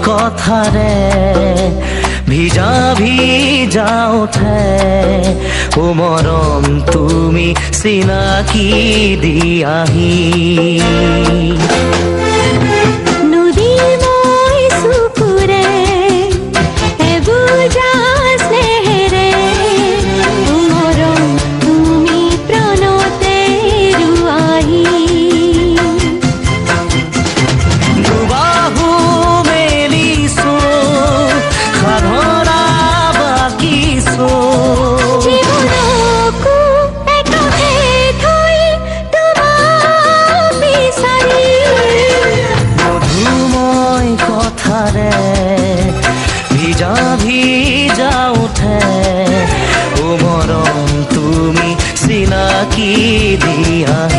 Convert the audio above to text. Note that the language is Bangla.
কথাৰে ভিজা ভিজা উঠে ও মৰম তুমি চিনাকি দিয়াহি ভিজা ভিজা উঠে ও মরম তুমি চিনাকি দিয়া